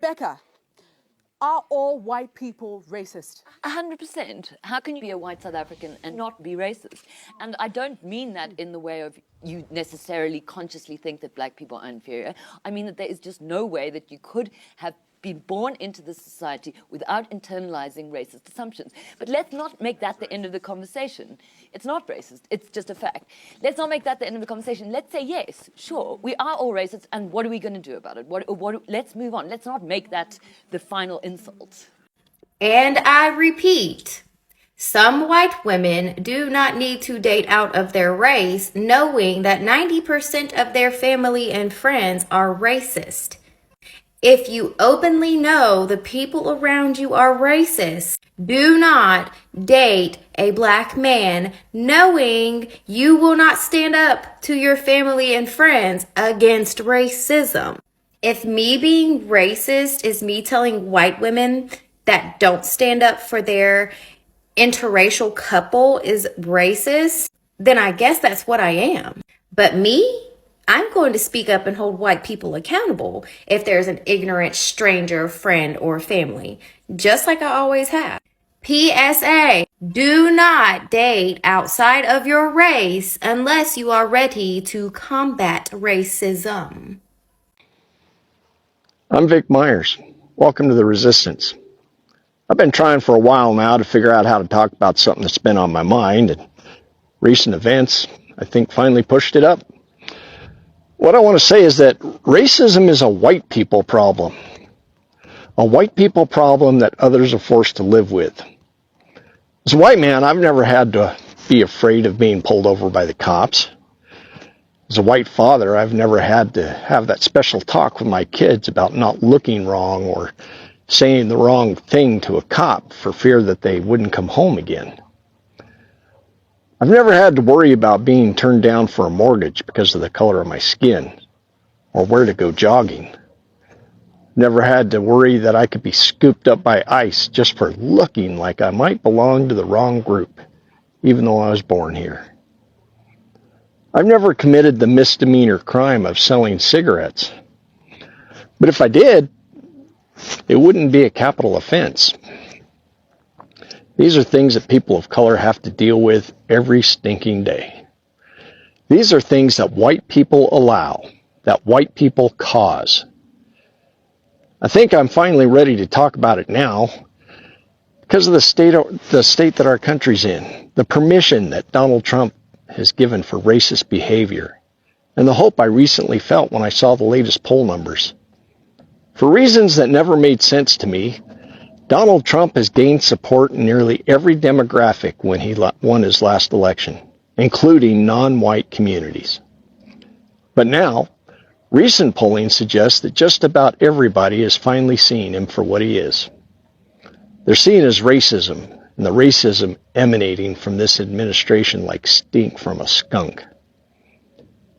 Becca, are all white people racist? 100%. How can you be a white South African and not be racist? And I don't mean that in the way of you necessarily consciously think that black people are inferior. I mean that there is just no way that you could have been born into this society without internalizing racist assumptions. But let's not make that the end of the conversation. It's not racist, it's just a fact. Let's not make that the end of the conversation. Let's say, yes, sure, we are all racist, and what are we going to do about it? Let's move on. Let's not make that the final insult. And I repeat, some white women do not need to date out of their race, knowing that 90% of their family and friends are racist. If you openly know the people around you are racist, do not date a black man knowing you will not stand up to your family and friends against racism. If me being racist is me telling white women that don't stand up for their interracial couple is racist, then I guess that's what I am. But me, I'm going to speak up and hold white people accountable if there's an ignorant stranger, friend, or family, just like I always have. PSA, do not date outside of your race unless you are ready to combat racism. I'm Vic Myers. Welcome to The Resistance. I've been trying for a while now to figure out how to talk about something that's been on my mind, and recent events, I think, finally pushed it up. What I want to say is that racism is a white people problem. A white people problem that others are forced to live with. As a white man, I've never had to be afraid of being pulled over by the cops. As a white father, I've never had to have that special talk with my kids about not looking wrong or saying the wrong thing to a cop for fear that they wouldn't come home again. I've never had to worry about being turned down for a mortgage because of the color of my skin or where to go jogging. Never had to worry that I could be scooped up by ICE just for looking like I might belong to the wrong group, even though I was born here. I've never committed the misdemeanor crime of selling cigarettes. But if I did, it wouldn't be a capital offense. These are things that people of color have to deal with every stinking day. These are things that white people allow, that white people cause. I think I'm finally ready to talk about it now because of the state that our country's in, the permission that Donald Trump has given for racist behavior, and the hope I recently felt when I saw the latest poll numbers. For reasons that never made sense to me, Donald Trump has gained support in nearly every demographic when he won his last election, including non-white communities. But now, recent polling suggests that just about everybody is finally seeing him for what he is. They're seeing his racism, and the racism emanating from this administration like stink from a skunk.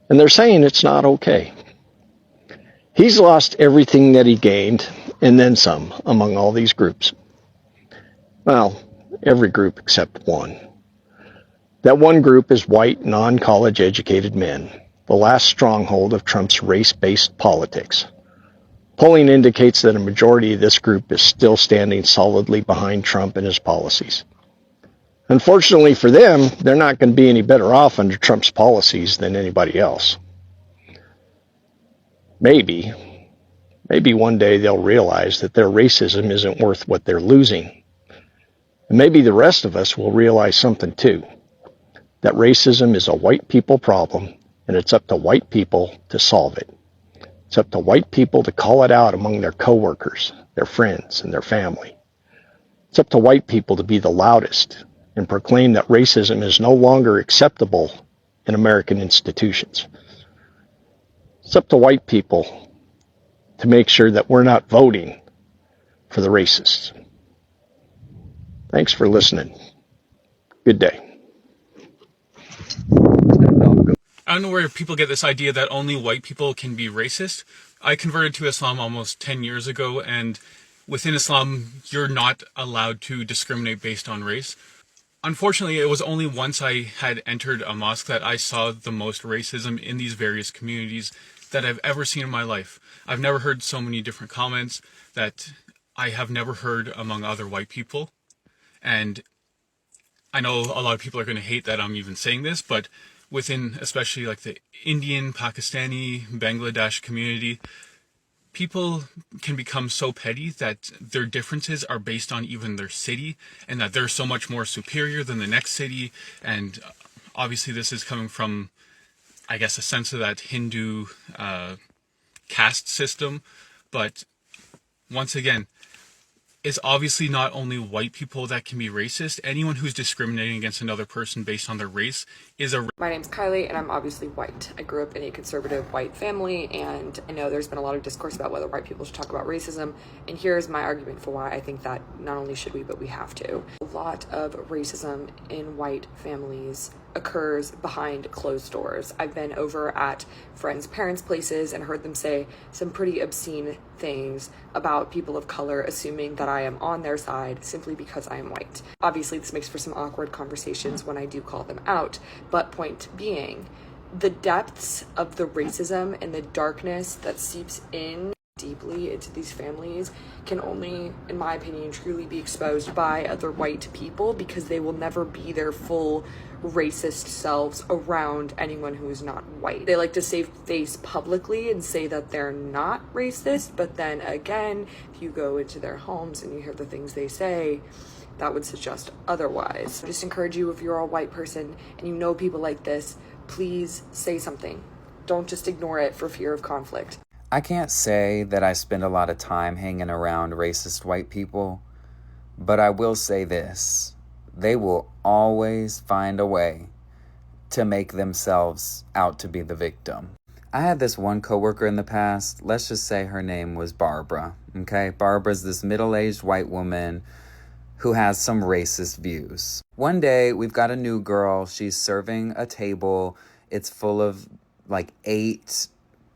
And they're saying it's not okay. He's lost everything that he gained, and then some, among all these groups. Well, every group except one. That one group is white, non-college educated men, the last stronghold of Trump's race-based politics. Polling indicates that a majority of this group is still standing solidly behind Trump and his policies. Unfortunately for them, they're not going to be any better off under Trump's policies than anybody else. Maybe one day they'll realize that their racism isn't worth what they're losing. And maybe the rest of us will realize something too, that racism is a white people problem, and it's up to white people to solve it. It's up to white people to call it out among their coworkers, their friends, and their family. It's up to white people to be the loudest and proclaim that racism is no longer acceptable in American institutions. It's up to white people to make sure that we're not voting for the racists. Thanks for listening. Good day. I don't know where people get this idea that only white people can be racist. I converted to Islam almost 10 years ago, and within Islam, you're not allowed to discriminate based on race. Unfortunately, it was only once I had entered a mosque that I saw the most racism in these various communities that I've ever seen in my life. I've never heard so many different comments. that I have never heard among other white people. And I know a lot of people are going to hate that I'm even saying this, but within especially like the Indian, Pakistani, Bangladesh community, people can become so petty that their differences are based on even their city, and that they're so much more superior than the next city. And obviously this is coming from, I guess, a sense of that Hindu caste system. But once again, it's obviously not only white people that can be racist. Anyone who's discriminating against another person based on their race is a... My name's Kylie, and I'm obviously white. I grew up in a conservative white family, and I know there's been a lot of discourse about whether white people should talk about racism, and here's my argument for why I think that not only should we, but we have to. A lot of racism in white families occurs behind closed doors. I've been over at friends' parents' places and heard them say some pretty obscene things about people of color, assuming that I am on their side simply because I am white. Obviously, this makes for some awkward conversations when I do call them out, but point being, the depths of the racism and the darkness that seeps in deeply into these families can only, in my opinion, truly be exposed by other white people, because they will never be their full racist selves around anyone who is not white. They like to save face publicly and say that they're not racist, but then again, if you go into their homes and you hear the things they say, that would suggest otherwise. I just encourage you, if you're a white person and you know people like this, please say something. Don't just ignore it for fear of conflict. I can't say that I spend a lot of time hanging around racist white people, but I will say this. They will always find a way to make themselves out to be the victim. I had this one coworker in the past. Let's just say her name was Barbara, okay? Barbara's this middle-aged white woman who has some racist views. One day, we've got a new girl. She's serving a table. It's full of like 8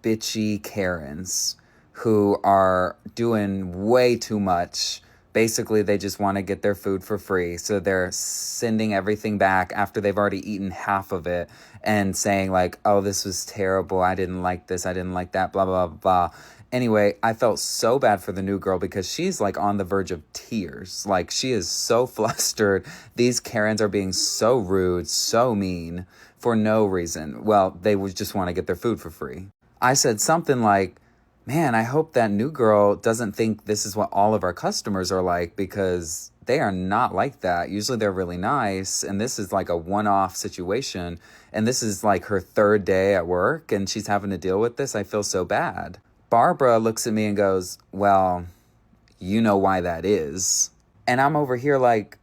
bitchy Karens who are doing way too much. Basically, they just want to get their food for free. So they're sending everything back after they've already eaten half of it and saying like, oh, this was terrible. I didn't like this. I didn't like that, blah, blah, blah, blah. Anyway, I felt so bad for the new girl because she's like on the verge of tears. Like, she is so flustered. These Karens are being so rude, so mean for no reason. Well, they would just want to get their food for free. I said something like, man, I hope that new girl doesn't think this is what all of our customers are like, because they are not like that. Usually they're really nice, and this is like a one-off situation, and this is like her 3rd day at work, and she's having to deal with this. I feel so bad. Barbara looks at me and goes, well, you know why that is. And I'm over here like,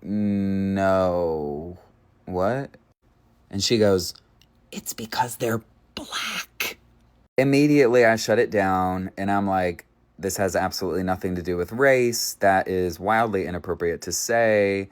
no, what? And she goes, it's because they're black. Immediately, I shut it down, and I'm like, this has absolutely nothing to do with race. That is wildly inappropriate to say.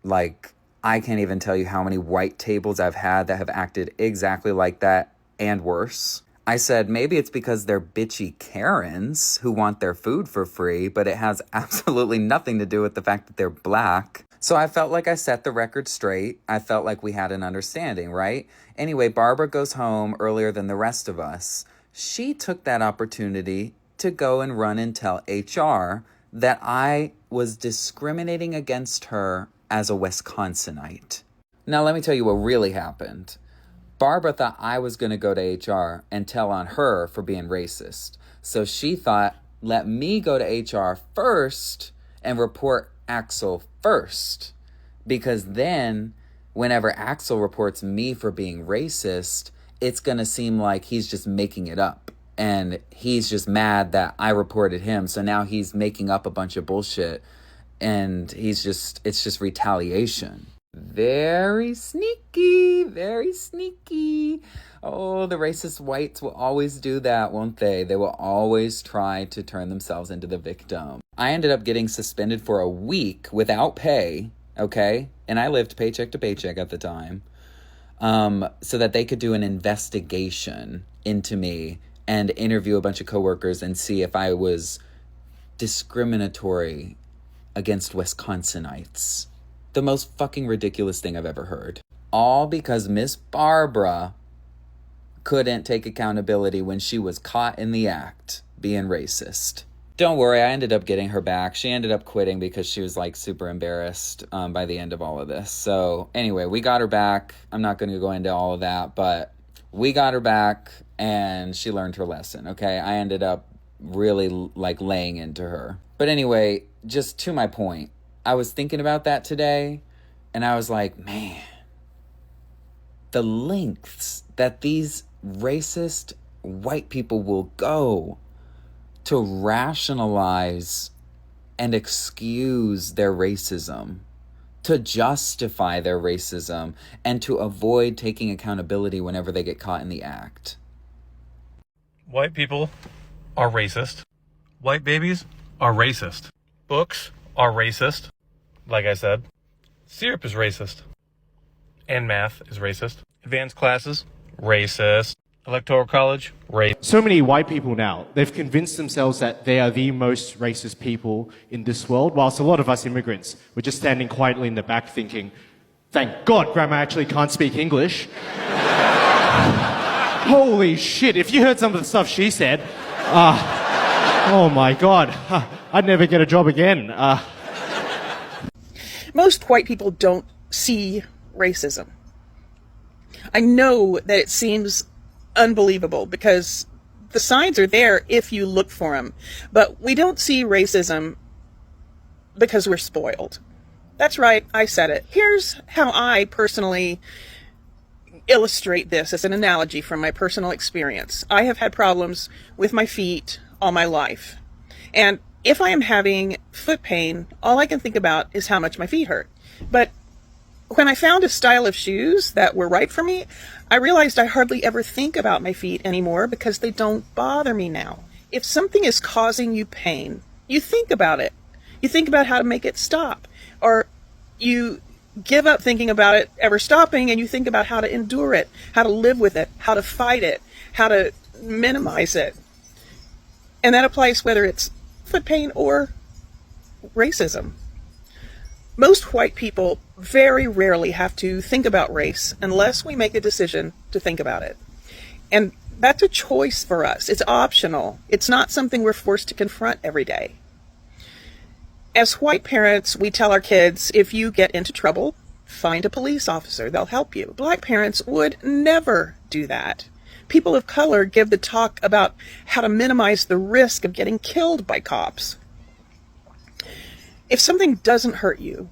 Like, I can't even tell you how many white tables I've had that have acted exactly like that and worse. I said, maybe it's because they're bitchy Karens who want their food for free, but it has absolutely nothing to do with the fact that they're black. So I felt like I set the record straight. I felt like we had an understanding, right? Anyway, Barbara goes home earlier than the rest of us. She took that opportunity to go and run and tell HR that I was discriminating against her as a Wisconsinite. Now, let me tell you what really happened. Barbara thought I was going to go to HR and tell on her for being racist. So she thought, let me go to HR first and report Axel first. Because then, whenever Axel reports me for being racist, it's going to seem like he's just making it up. And he's just mad that I reported him. So now he's making up a bunch of bullshit. And it's just retaliation. Very sneaky, very sneaky. Oh, the racist whites will always do that, won't they? They will always try to turn themselves into the victim. I ended up getting suspended for a week without pay, okay? And I lived paycheck to paycheck at the time. So that they could do an investigation into me and interview a bunch of coworkers and see if I was discriminatory against Wisconsinites. The most fucking ridiculous thing I've ever heard. All because Miss Barbara couldn't take accountability when she was caught in the act. being racist. Don't worry, I ended up getting her back. She ended up quitting because she was like super embarrassed by the end of all of this. So anyway, we got her back. I'm not going to go into all of that, but we got her back and she learned her lesson, okay? I ended up really like laying into her. But anyway, just to my point, I was thinking about that today and I was like, man, the lengths that these racist white people will go to rationalize and excuse their racism, to justify their racism, and to avoid taking accountability whenever they get caught in the act. White people are racist. White babies are racist. Books are racist. Like I said, syrup is racist. And math is racist. Advanced classes, racist. Electoral college, racist. So many white people now, they've convinced themselves that they are the most racist people in this world, whilst a lot of us immigrants, we're just standing quietly in the back thinking, thank God Grandma actually can't speak English. Holy shit, if you heard some of the stuff she said, oh my God, I'd never get a job again. Most white people don't see racism. I know that it seems unbelievable because the signs are there if you look for them, but we don't see racism because we're spoiled. That's right, I said it. Here's how I personally illustrate this as an analogy from my personal experience. I have had problems with my feet all my life, and if I am having foot pain, all I can think about is how much my feet hurt. But when I found a style of shoes that were right for me, I realized I hardly ever think about my feet anymore because they don't bother me now. If something is causing you pain, you think about it. You think about how to make it stop. Or you give up thinking about it ever stopping and you think about how to endure it, how to live with it, how to fight it, how to minimize it. And that applies whether it's foot pain or racism. Most white people very rarely have to think about race unless we make a decision to think about it. And that's a choice for us. It's optional. It's not something we're forced to confront every day. As white parents, we tell our kids, if you get into trouble, find a police officer. They'll help you. Black parents would never do that. People of color give the talk about how to minimize the risk of getting killed by cops. If something doesn't hurt you,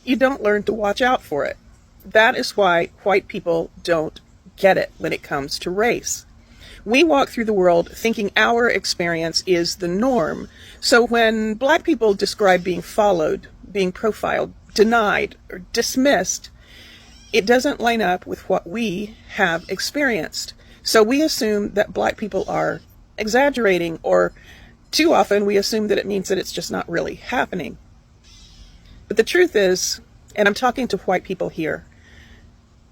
you don't learn to watch out for it. That is why white people don't get it when it comes to race. We walk through the world thinking our experience is the norm. So when black people describe being followed, being profiled, denied, or dismissed, it doesn't line up with what we have experienced. So we assume that black people are exaggerating, or too often we assume that it means that it's just not really happening. But the truth is, and I'm talking to white people here,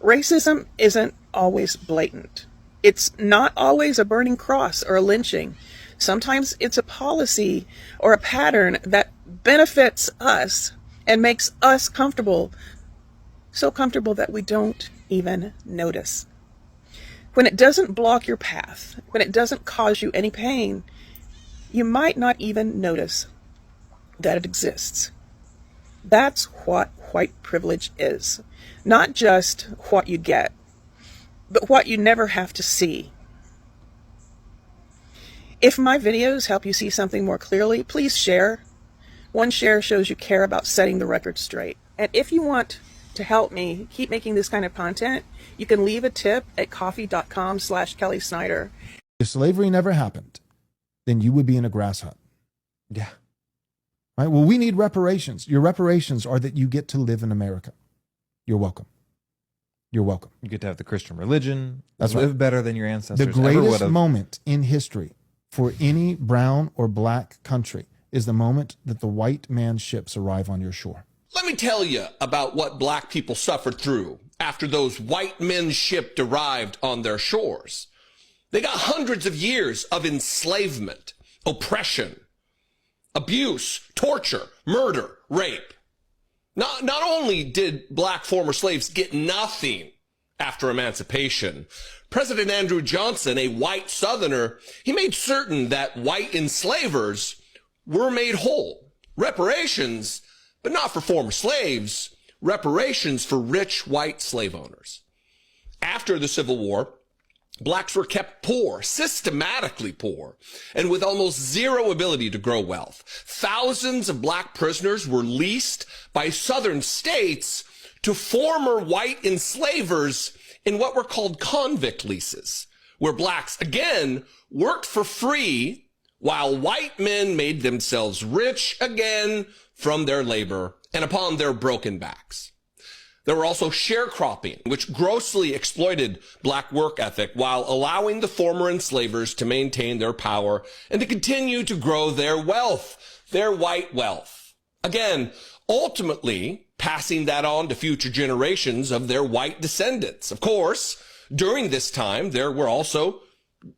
racism isn't always blatant. It's not always a burning cross or a lynching. Sometimes it's a policy or a pattern that benefits us and makes us comfortable, so comfortable that we don't even notice. When it doesn't block your path, when it doesn't cause you any pain, you might not even notice that it exists. That's what white privilege is. Not just what you get, but what you never have to see. If my videos help you see something more clearly, please share. One share shows you care about setting the record straight. And if you want to help me keep making this kind of content, you can leave a tip at coffee.com/Kelly Snyder. If slavery never happened, then you would be in a grass hut. Yeah. Right? Well, we need reparations. Your reparations are that you get to live in America. You're welcome. You're welcome. You get to have the Christian religion. That's live right. better than your ancestors The greatest ever moment in history for any brown or black country is the moment that the white man's ships arrive on your shore. Let me tell you about what black people suffered through after those white men's ships arrived on their shores. They got hundreds of years of enslavement, oppression, abuse, torture, murder, rape. Not only did black former slaves get nothing after emancipation. President Andrew Johnson, a white Southerner, he made certain that white enslavers were made whole. Reparations, but not for former slaves, reparations for rich white slave owners. After the Civil War, blacks were kept poor, systematically poor, and with almost zero ability to grow wealth. Thousands of black prisoners were leased by Southern states to former white enslavers in what were called convict leases, where blacks, again, worked for free while white men made themselves rich again from their labor and upon their broken backs. There were also sharecropping, which grossly exploited black work ethic while allowing the former enslavers to maintain their power and to continue to grow their wealth, their white wealth. Again, ultimately passing that on to future generations of their white descendants. Of course, during this time, there were also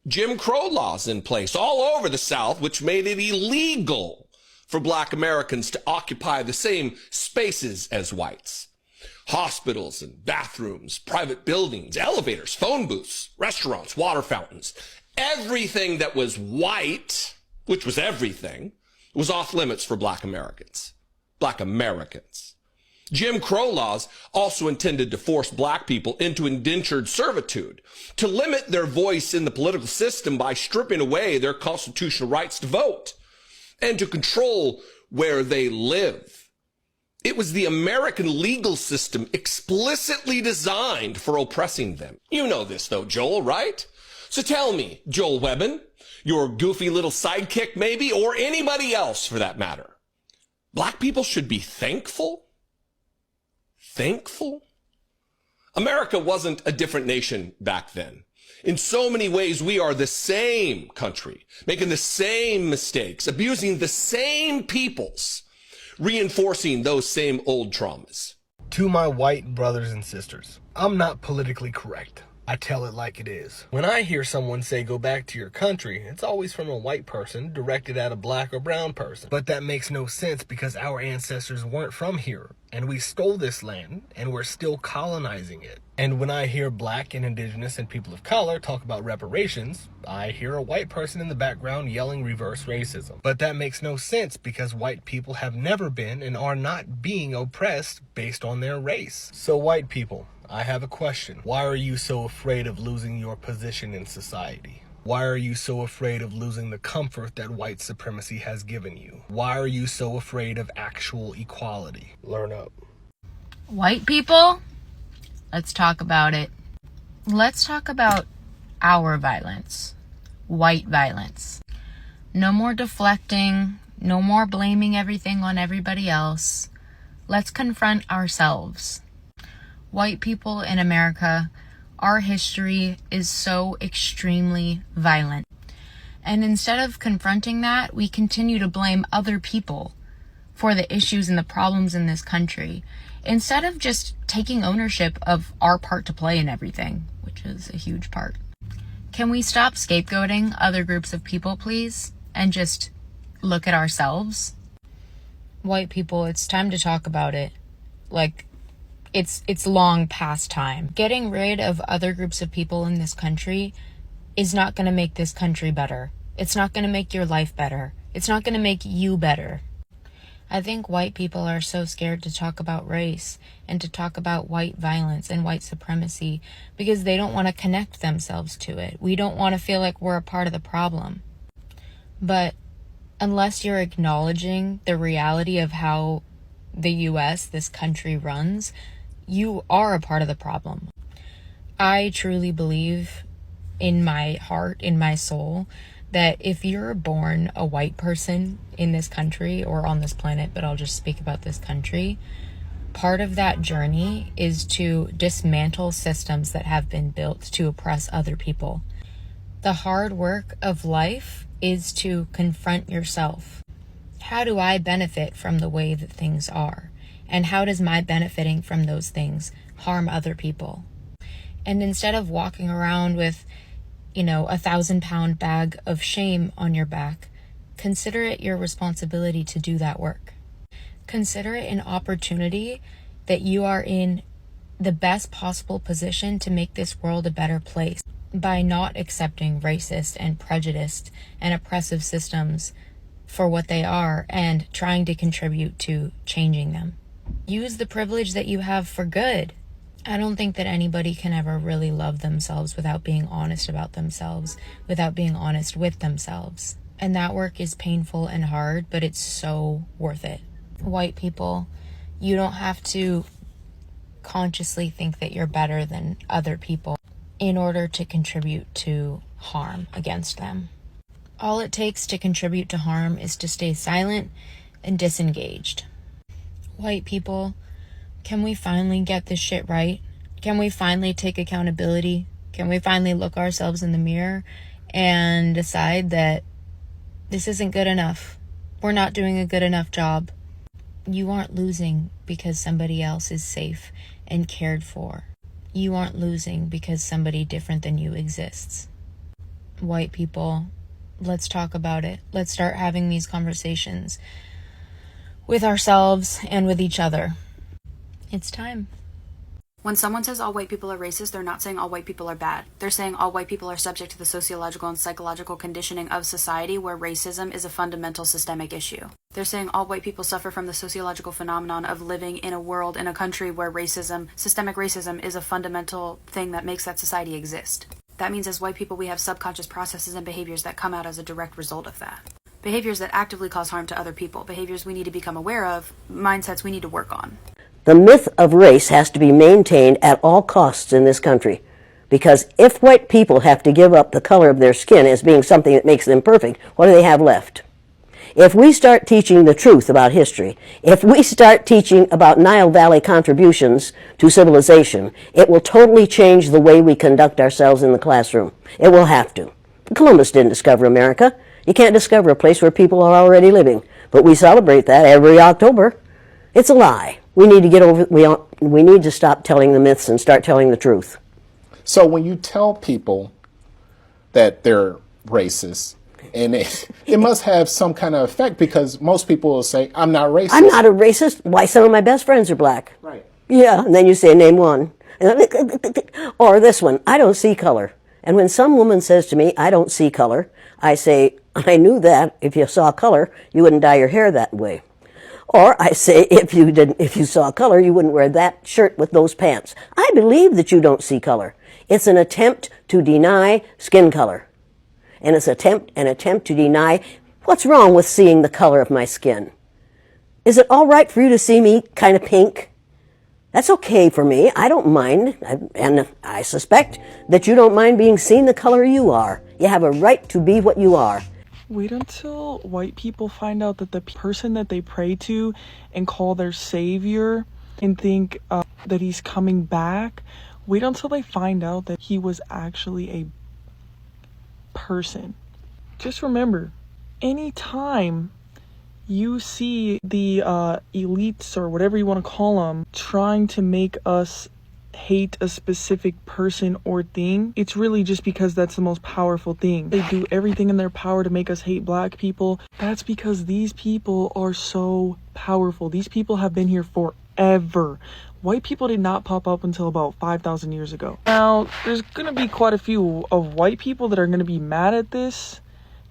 Jim Crow laws in place all over the South, which made it illegal for black Americans to occupy the same spaces as whites. Hospitals and bathrooms, private buildings, elevators, phone booths, restaurants, water fountains, everything that was white, which was everything, was off limits for black Americans. Black Americans. Jim Crow laws also intended to force black people into indentured servitude, to limit their voice in the political system by stripping away their constitutional rights to vote, and to control where they live. It was the American legal system explicitly designed for oppressing them. You know this though, Joel, right? So tell me, Joel Webbin, your goofy little sidekick maybe, or anybody else for that matter, black people should be thankful? Thankful? America wasn't a different nation back then. In so many ways, we are the same country, making the same mistakes, abusing the same peoples, reinforcing those same old traumas. To my white brothers and sisters, I'm not politically correct. I tell it like it is. When I hear someone say go back to your country, it's always from a white person directed at a black or brown person. But that makes no sense because our ancestors weren't from here, and we stole this land, and we're still colonizing it. And when I hear black and indigenous and people of color talk about reparations, I hear a white person in the background yelling reverse racism. But that makes no sense because white people have never been and are not being oppressed based on their race. So white people, I have a question. Why are you so afraid of losing your position in society? Why are you so afraid of losing the comfort that white supremacy has given you? Why are you so afraid of actual equality? Learn up. White people, let's talk about it. Let's talk about our violence. White violence. No more deflecting. No more blaming everything on everybody else. Let's confront ourselves. White people in America, our history is so extremely violent. And instead of confronting that, we continue to blame other people for the issues and the problems in this country, instead of just taking ownership of our part to play in everything, which is a huge part. Can we stop scapegoating other groups of people, please, and just look at ourselves? White people, it's time to talk about it. Like, it's long past time. Getting rid of other groups of people in this country is not going to make this country better. It's not going to make your life better. It's not going to make you better. I think white people are so scared to talk about race and to talk about white violence and white supremacy because they don't want to connect themselves to it. We don't want to feel like we're a part of the problem. But unless you're acknowledging the reality of how the US, this country, runs, you are a part of the problem. I truly believe in my heart, in my soul, that if you're born a white person in this country or on this planet, but I'll just speak about this country, part of that journey is to dismantle systems that have been built to oppress other people. The hard work of life is to confront yourself. How do I benefit from the way that things are? And how does my benefiting from those things harm other people? And instead of walking around with, 1,000-pound bag of shame on your back, consider it your responsibility to do that work. Consider it an opportunity that you are in the best possible position to make this world a better place by not accepting racist and prejudiced and oppressive systems for what they are and trying to contribute to changing them. Use the privilege that you have for good. I don't think that anybody can ever really love themselves without being honest about themselves, without being honest with themselves. And that work is painful and hard, but it's so worth it. White people, you don't have to consciously think that you're better than other people in order to contribute to harm against them. All it takes to contribute to harm is to stay silent and disengaged. White people, can we finally get this shit right? Can we finally take accountability? Can we finally look ourselves in the mirror and decide that this isn't good enough? We're not doing a good enough job. You aren't losing because somebody else is safe and cared for. You aren't losing because somebody different than you exists. White people, let's talk about it. Let's start having these conversations with ourselves and with each other. It's time. When someone says all white people are racist, they're not saying all white people are bad. They're saying all white people are subject to the sociological and psychological conditioning of society where racism is a fundamental systemic issue. They're saying all white people suffer from the sociological phenomenon of living in a world, in a country where racism, systemic racism, is a fundamental thing that makes that society exist. That means as white people we have subconscious processes and behaviors that come out as a direct result of that. Behaviors that actively cause harm to other people, behaviors we need to become aware of, mindsets we need to work on. The myth of race has to be maintained at all costs in this country, because if white people have to give up the color of their skin as being something that makes them perfect, what do they have left? If we start teaching the truth about history, if we start teaching about Nile Valley contributions to civilization, it will totally change the way we conduct ourselves in the classroom. It will have to. Columbus didn't discover America. You can't discover a place where people are already living, but we celebrate that every October. It's a lie. We need to get over. We need to stop telling the myths and start telling the truth. So when you tell people that they're racist, and it must have some kind of effect, because most people will say, "I'm not racist." I'm not a racist. Why, some of my best friends are black. Right. Yeah, and then you say, name one. Or this one, I don't see color. And when some woman says to me, I don't see color, I say, I knew that. If you saw color, you wouldn't dye your hair that way. Or I say, if you saw color, you wouldn't wear that shirt with those pants. I believe that you don't see color. It's an attempt to deny skin color. And it's an attempt to deny what's wrong with seeing the color of my skin. Is it all right for you to see me kind of pink? That's okay for me. I don't mind. And I suspect that you don't mind being seen the color you are. You have a right to be what you are. Wait until white people find out that the person that they pray to and call their savior and think that he's coming back. Wait until they find out that he was actually a person. Just remember, anytime you see the elites or whatever you want to call them trying to make us hate a specific person or thing, it's really just because that's the most powerful thing. They do everything in their power to make us hate black people. That's because these people are so powerful. These people have been here forever. White people did not pop up until about 5,000 years ago. Now, there's gonna be quite a few of white people that are gonna be mad at this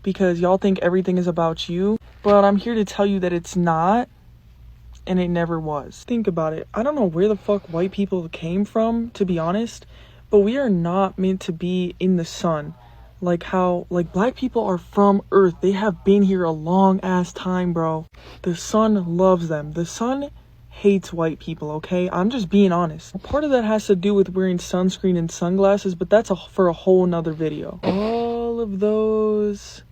because y'all think everything is about you, but I'm here to tell you that it's not. And it never was. Think about it. I don't know where the fuck white people came from, to be honest, but we are not meant to be in the sun. Like black people are from Earth. They have been here a long ass time, bro. The sun loves them. The sun hates white people, okay? I'm just being honest. Part of that has to do with wearing sunscreen and sunglasses, but that's for a whole nother video. All of those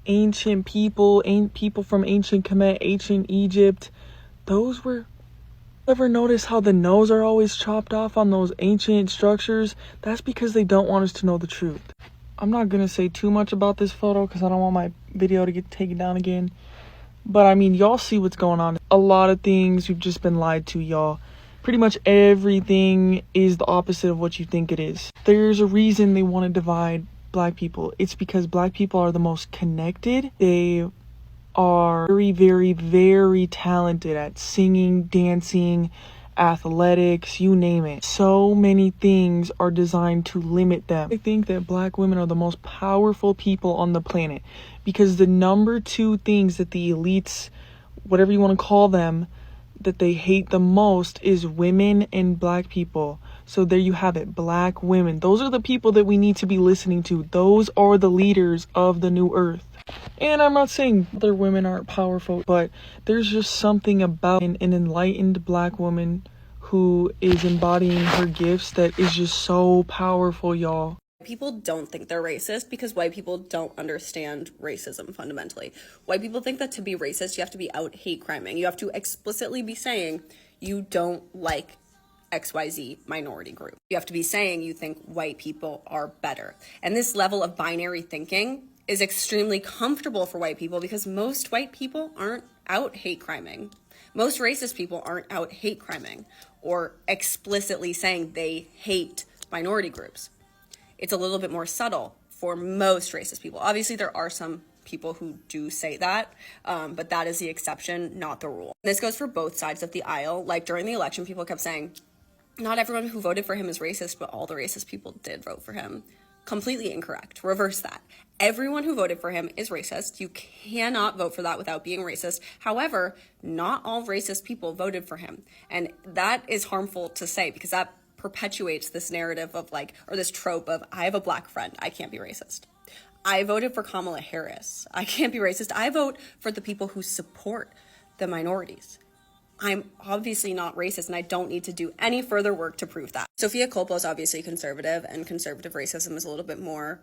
ancient people from ancient Kemet, ancient Egypt, those were... Ever notice how the nose are always chopped off on those ancient structures? That's because they don't want us to know the truth. I'm not gonna say too much about this photo because I don't want my video to get taken down again. But I mean, y'all see what's going on. A lot of things you've just been lied to, y'all. Pretty much everything is the opposite of what you think it is. There's a reason they want to divide black people. It's because black people are the most connected. They are very, very, very talented at singing, dancing, athletics, you name it. So many things are designed to limit them. I think that black women are the most powerful people on the planet because the number two things that the elites, whatever you want to call them, that they hate the most is women and black people. So there you have it, black women. Those are the people that we need to be listening to. Those are the leaders of the new earth. And I'm not saying other women aren't powerful, but there's just something about an enlightened black woman who is embodying her gifts that is just so powerful, y'all. People don't think they're racist because white people don't understand racism fundamentally. White people think that to be racist, you have to be out hate criming. You have to explicitly be saying you don't like XYZ minority group. You have to be saying you think white people are better. And this level of binary thinking is extremely comfortable for white people because most white people aren't out hate criming. Most racist people aren't out hate criming or explicitly saying they hate minority groups. It's a little bit more subtle for most racist people. Obviously, there are some people who do say that, but that is the exception, not the rule. This goes for both sides of the aisle. Like during the election, people kept saying, not everyone who voted for him is racist, but all the racist people did vote for him. Completely incorrect. Reverse that. Everyone who voted for him is racist. You cannot vote for that without being racist. However, not all racist people voted for him. And that is harmful to say because that perpetuates this narrative of like, or this trope of, I have a black friend, I can't be racist. I voted for Kamala Harris, I can't be racist. I vote for the people who support the minorities. I'm obviously not racist and I don't need to do any further work to prove that. Sophia Coppola is obviously conservative and conservative racism is a little bit more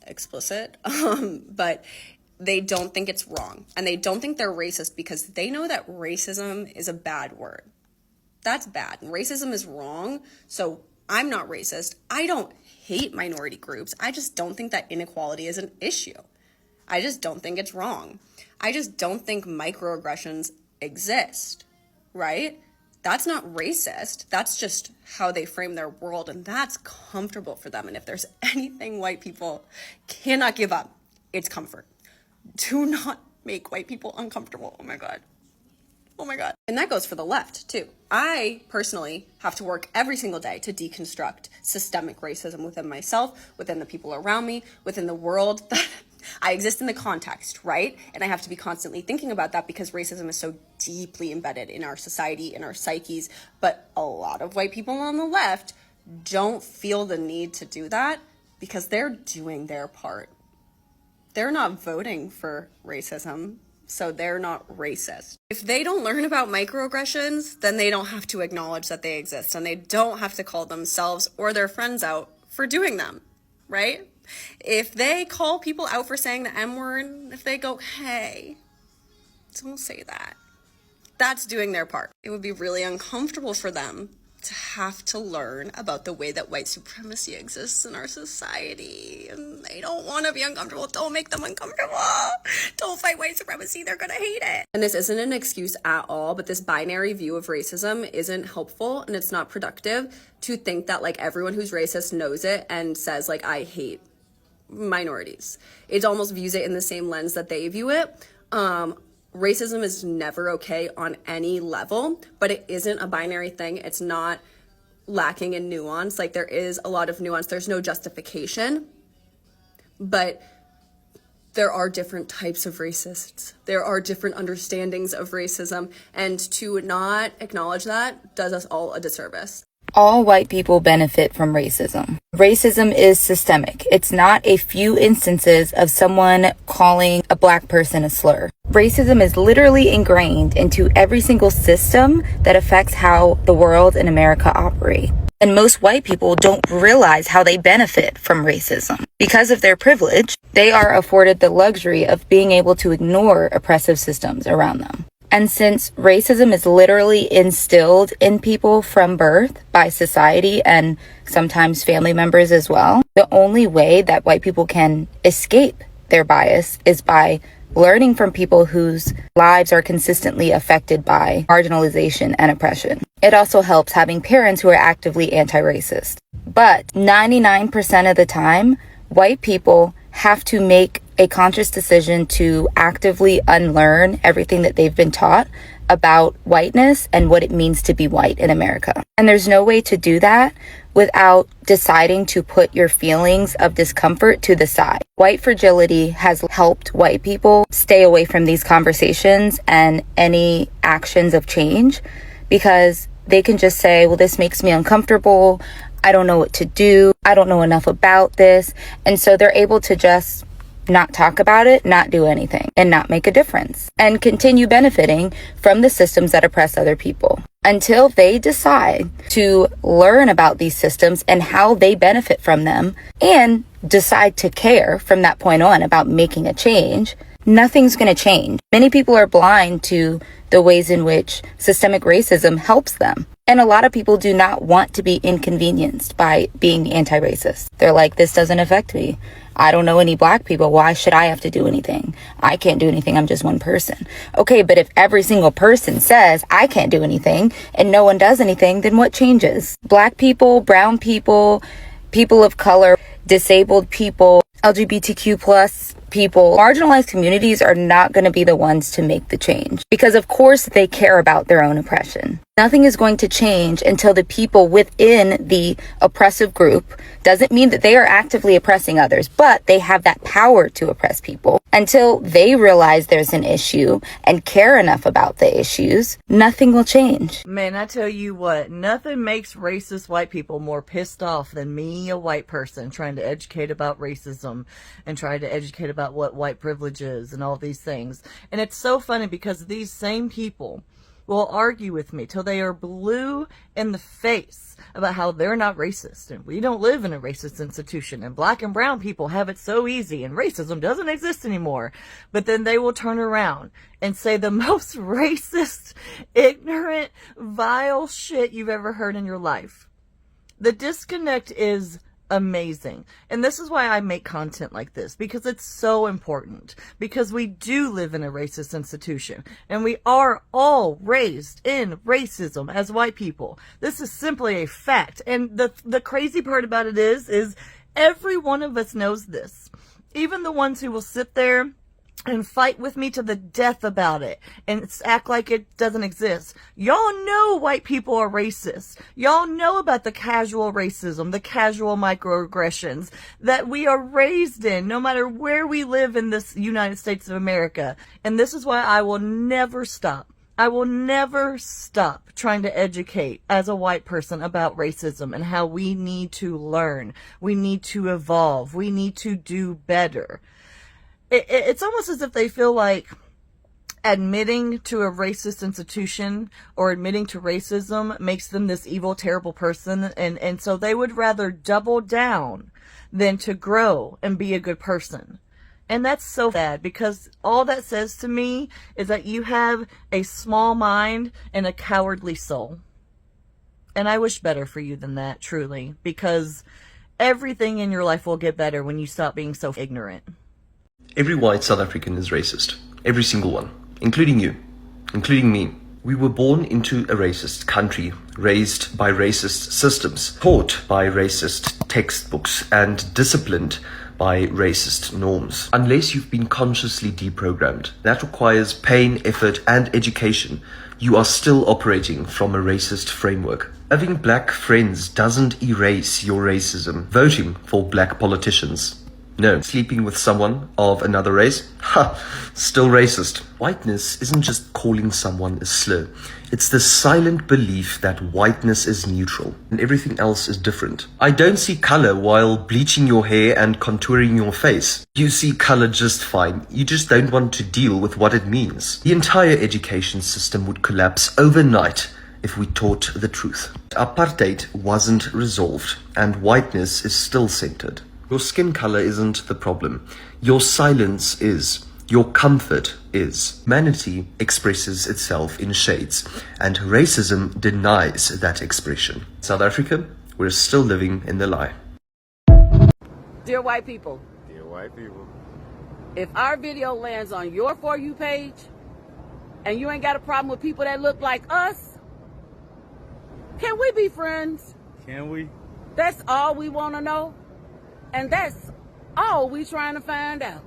explicit, but they don't think it's wrong. And they don't think they're racist because they know that racism is a bad word. That's bad. And racism is wrong. So I'm not racist. I don't hate minority groups. I just don't think that inequality is an issue. I just don't think it's wrong. I just don't think microaggressions exist, right? That's not racist. That's just how they frame their world, and that's comfortable for them. And if there's anything white people cannot give up, it's comfort. Do not make white people uncomfortable. Oh my God. Oh my God. And that goes for the left too. I personally have to work every single day to deconstruct systemic racism within myself, within the people around me, within the world that I exist in the context, right? And I have to be constantly thinking about that because racism is so deeply embedded in our society, in our psyches. But a lot of white people on the left don't feel the need to do that because they're doing their part. They're not voting for racism, so they're not racist. If they don't learn about microaggressions, then they don't have to acknowledge that they exist and they don't have to call themselves or their friends out for doing them, right? If they call people out for saying the M-word, if they go, hey, don't say that, that's doing their part. It would be really uncomfortable for them to have to learn about the way that white supremacy exists in our society. And they don't want to be uncomfortable. Don't make them uncomfortable. Don't fight white supremacy. They're going to hate it. And this isn't an excuse at all, but this binary view of racism isn't helpful and it's not productive to think that like everyone who's racist knows it and says like, I hate minorities. It almost views it in the same lens that they view it. Racism is never okay on any level, but it isn't a binary thing. It's not lacking in nuance. Like there is a lot of nuance. There's no justification, but there are different types of racists. There are different understandings of racism, and to not acknowledge that does us all a disservice. All white people benefit from racism. Racism is systemic. It's not a few instances of someone calling a black person a slur. Racism is literally ingrained into every single system that affects how the world and America operate. And most white people don't realize how they benefit from racism. Because of their privilege, they are afforded the luxury of being able to ignore oppressive systems around them. And since racism is literally instilled in people from birth by society and sometimes family members as well, the only way that white people can escape their bias is by learning from people whose lives are consistently affected by marginalization and oppression. It also helps having parents who are actively anti-racist. But 99% of the time, white people have to make a conscious decision to actively unlearn everything that they've been taught about whiteness and what it means to be white in America. And there's no way to do that without deciding to put your feelings of discomfort to the side. White fragility has helped white people stay away from these conversations and any actions of change, because they can just say, well, this makes me uncomfortable. I don't know what to do. I don't know enough about this. And so they're able to just not talk about it, not do anything, and not make a difference, and continue benefiting from the systems that oppress other people until they decide to learn about these systems and how they benefit from them and decide to care from that point on about making a change. Nothing's going to change. Many people are blind to the ways in which systemic racism helps them. And a lot of people do not want to be inconvenienced by being anti-racist. They're like, this doesn't affect me. I don't know any black people. Why should I have to do anything? I can't do anything. I'm just one person. Okay, but if every single person says I can't do anything and no one does anything, then what changes? Black people, brown people, people of color, disabled people, LGBTQ plus people, marginalized communities are not going to be the ones to make the change, because of course they care about their own oppression. Nothing is going to change until the people within the oppressive group, doesn't mean that they are actively oppressing others, but they have that power to oppress people. Until they realize there's an issue and care enough about the issues, nothing will change. Man, I tell you what, nothing makes racist white people more pissed off than me, a white person, trying to educate about racism and trying to educate about what white privilege is and all these things. And it's so funny because these same people will argue with me till they are blue in the face about how they're not racist and we don't live in a racist institution and black and brown people have it so easy and racism doesn't exist anymore. But then they will turn around and say the most racist, ignorant, vile shit you've ever heard in your life. The disconnect is amazing. And this is why I make content like this, because it's so important, because we do live in a racist institution and we are all raised in racism as white people. This is simply a fact. And the crazy part about it is every one of us knows this. Even the ones who will sit there and fight with me to the death about it and act like it doesn't exist. Y'all know white people are racist. Y'all know about the casual racism, the casual microaggressions that we are raised in, no matter where we live in this United States of America. And this is why I will never stop. I will never stop trying to educate as a white person about racism and how we need to learn. We need to evolve. We need to do better. It's almost as if they feel like admitting to a racist institution or admitting to racism makes them this evil, terrible person. And so they would rather double down than to grow and be a good person. And that's so bad, because all that says to me is that you have a small mind and a cowardly soul. And I wish better for you than that, truly, because everything in your life will get better when you stop being so ignorant. Every white South African is racist. Every single one. Including you. Including me. We were born into a racist country, raised by racist systems, taught by racist textbooks, and disciplined by racist norms. Unless you've been consciously deprogrammed, that requires pain, effort, and education, you are still operating from a racist framework. Having black friends doesn't erase your racism. Voting for black politicians, no. Sleeping with someone of another race? Ha! Still racist. Whiteness isn't just calling someone a slur. It's the silent belief that whiteness is neutral and everything else is different. I don't see color while bleaching your hair and contouring your face. You see color just fine. You just don't want to deal with what it means. The entire education system would collapse overnight if we taught the truth. Apartheid wasn't resolved and whiteness is still centered. Your skin color isn't the problem. Your silence is. Your comfort is. Humanity expresses itself in shades, and racism denies that expression. South Africa, we're still living in the lie. Dear white people. Dear white people. If our video lands on your For You page, and you ain't got a problem with people that look like us, can we be friends? Can we? That's all we want to know. And that's all we trying to find out.